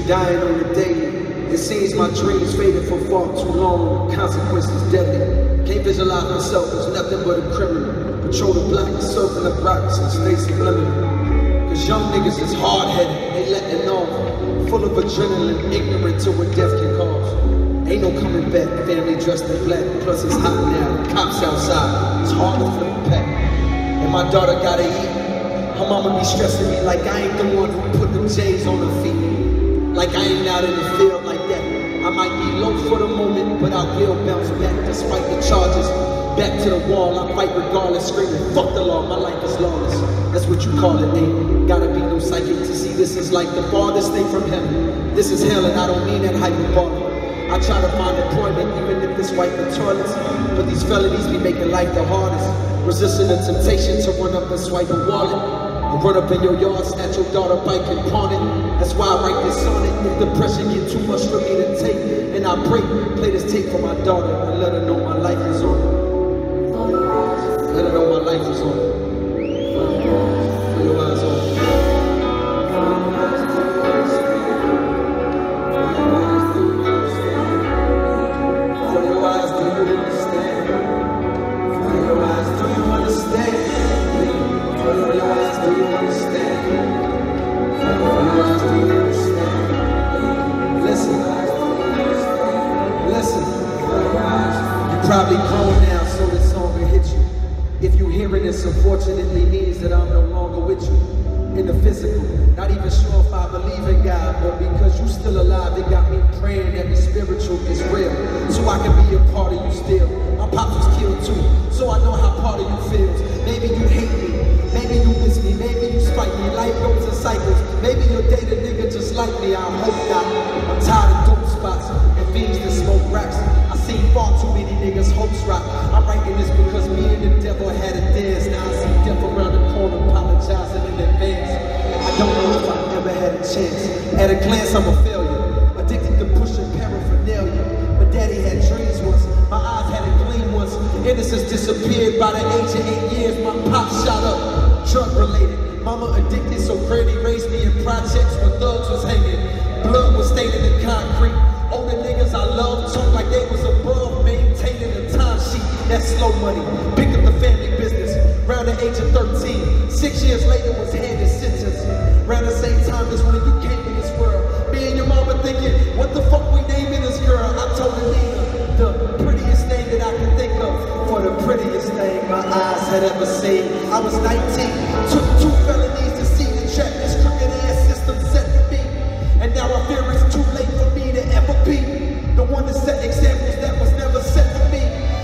Dying on the daily. It seems my dreams faded for far too long. Consequences deadly. Can't visualize myself as nothing but a criminal. Patrol the block, surfing the rocks and stay subliminal. Cause young niggas is hard-headed, they letting off. Full of adrenaline, ignorant to what death can cause. Ain't no coming back, family dressed in black. Plus it's hot now, cops outside. It's hard to flip a pack. And my daughter gotta eat. Her mama be stressing me like I ain't the one who put them J's on her feet. Like I ain't out in the field like that. I might be low for the moment, but I will bounce back despite the charges. Back to the wall, I fight regardless, screaming, fuck the law, my life is lawless. That's what you call it, ain't gotta be no psychic to see this is like the farthest thing from heaven. This is hell and I don't mean that hyperbolic. I try to find employment even if it's wiping toilets. But these felonies be making life the hardest. Resisting the temptation to run up and swipe a wallet. Or run up in your yard, snatch your daughter bike and pawn it. That's why I write this on it. If the pressure get too much for me to take, and I break, play this tape for my daughter and let her know my life is on it. Let her know my life is on it. Put your eyes on it. Probably grown now, so this song will hit you. If you hear it, this unfortunately means that I'm no longer with you. In the physical, not even sure if I believe in God, but because you still alive, it got me praying that the spiritual is real. So I can be a part of you still. My pops was killed too, so I know how part of you feels. Maybe you hate me, maybe you miss me, maybe you spite me. Life goes in cycles, maybe you'll date a nigga just like me, I hope not. I'm tired of dope spots and fiends that smoke racks. Seen far too many niggas hopes rock. I'm writing this because me and the devil had a dance. Now I see death around the corner, apologizing in advance. I don't know if I ever had a chance. At a glance, I'm a failure. Addicted to pushing paraphernalia. My daddy had dreams once. My eyes had a gleam once. Innocence disappeared by the age of 8 years. My pop shot up, drug related. Mama addicted, so granny raised me in projects where thugs was hanging. Blood was stained in the concrete. Older niggas I love talk like they was above maintaining the time sheet. That's slow money. Pick up the family business. Around the age of 13. 6 years later was handed sentence. Around the same time as when you came in this world. Me and your mama thinking, what the fuck we naming this girl? I told Alina, the prettiest name that I can think of. For the prettiest thing my eyes had ever seen. I was 19. Took 2 felonies to see the trap this crooked ass system set for me. And now I fear it's too late for me to ever be the one to set examples that was never set for me.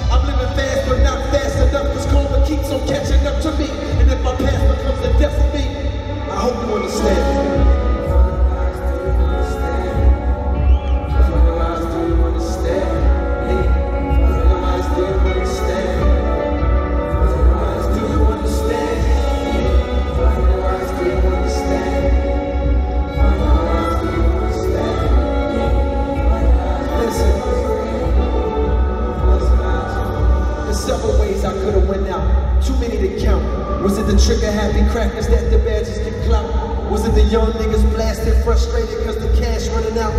I'm living fast but not fast enough, cause karma keeps on catching up to me. And if my past becomes a death for me, I hope you understand. Several ways I could've went out, too many to count. Was it the trigger happy crackers that the badges get clout? Was it the young niggas blasted, frustrated cause the cash running out?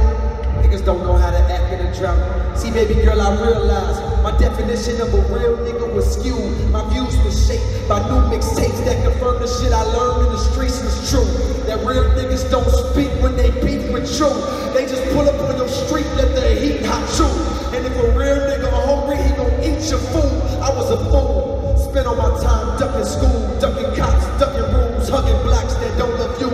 Niggas don't know how to act in a drought. See baby girl, I realized my definition of a real nigga was skewed. My views were shaped by new mixtapes that confirm the shit I learned in the streets was true. That real niggas don't speak when they beef with you. They just pull up on your street, let the heat hot you. And if a real nigga hungry, he gon' eat your food. I was a fool, spent all my time ducking school, ducking cops, ducking rules, hugging blacks that don't love you.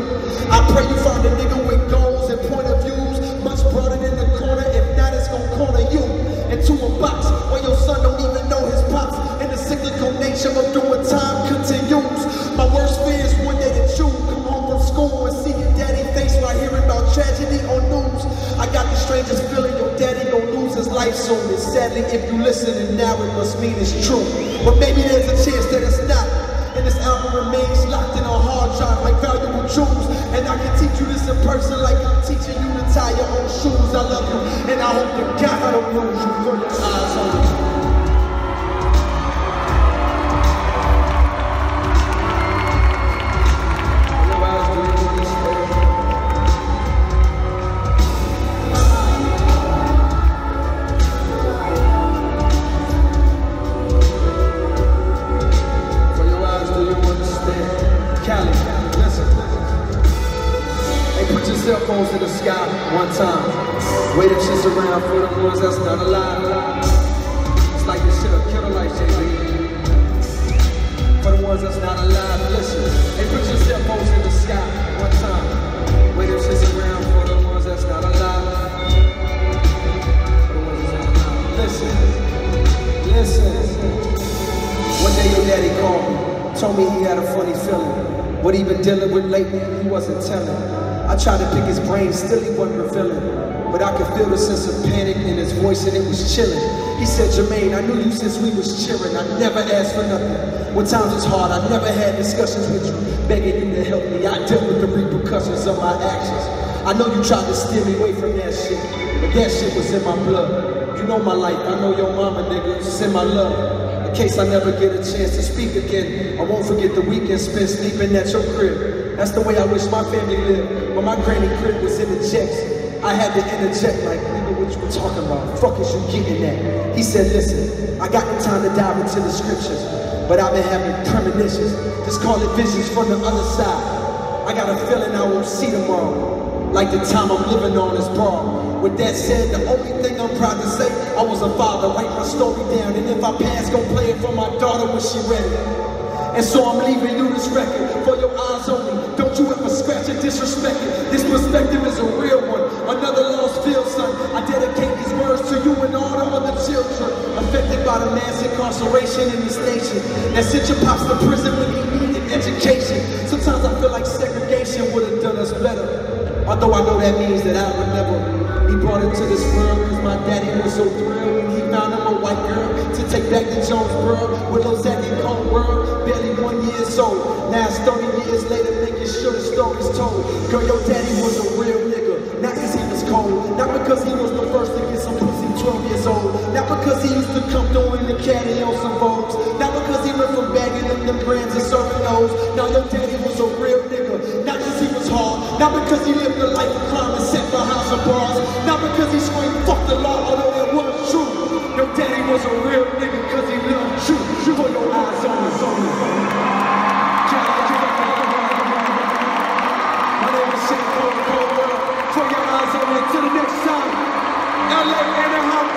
I pray you find a nigga with gold. point of views, much broader than the corner. If not, it's gonna corner you into a box where your son don't even know his pops. And the cyclical nature of doing time continues. My worst fear is one day that you come home from school and see your daddy face while hearing about tragedy on news. I got the strangest feeling your daddy gon' lose his life soon. And sadly, if you listen and now it must mean it's true. But maybe there's a chance that it's not. And this album remains locked in a hard drive like valuable jewels. And I can teach you this in person like I'm teaching you to tie your own shoes. I love you, and I hope to God I don't lose you for your eyes on me. Cell phones in the sky one time. Wave them shits around for the ones that's not alive. It's like this shit up, kill the life, JB. For the ones that's not alive, listen. Hey, put your cell phones in the sky one time. Wave them shits around for the ones that's not alive. For the ones that's not alive. Listen, listen. One day your daddy called me, told me he had a funny feeling. What he been dealing with lately, he wasn't telling. I tried to pick his brain, still he wasn't revealing. But I could feel the sense of panic in his voice and it was chilling. He said, Jermaine, I knew you since we was cheering. I never asked for nothing. When times was hard, I never had discussions with you, begging you to help me. I dealt with the repercussions of my actions. I know you tried to steer me away from that shit, but that shit was in my blood. You know my life, I know your mama, nigga, send my love. In case I never get a chance to speak again, I won't forget the weekend spent sleeping at your crib. That's the way I wish my family lived. When my granny crib was in the jets, I had to interject like, nigga, what you talking about? Fuck is you getting at? He said, listen, I got no time to dive into the scriptures, but I've been having premonitions. Just call it visions from the other side. I got a feeling I won't see tomorrow, like the time I'm living on is borrowed. With that said, the only thing I'm proud to say, I was a father, write my story down, and if I pass, gon' play it for my daughter when she ready. And so I'm leaving you this record for your eyes only. Don't you ever scratch or disrespect it. This perspective is a real one. Another lost field, son. I dedicate these words to you and all the other children affected by the mass incarceration in this nation that sent your pops to prison when he needed education. Sometimes I feel like segregation would have done us better. Although I know that means that I would never be brought into this world, cause my daddy was so thrilled when he found him a white girl to take back to Jonesboro with Lil Zach and Cold World, barely 1 year old. Now it's 30 years later, making sure the story's told. Girl, your daddy was a real nigga, not cause he was cold, not because he was the first to get some pussy 12 years old, not because he used to come through in the caddy on some Vogues, not because he went from bagging up them brands and serving those. Now your daddy was a real nigga, not cause he was hard, not because he lived a life of crime and sat behind some bars, not because he screamed fuck the law, although it was true. Your daddy was a real nigga cause he loved you. For your eyes on me. My name is Shane Cold World. For your eyes on me. Till the next time. LA, Anaheim,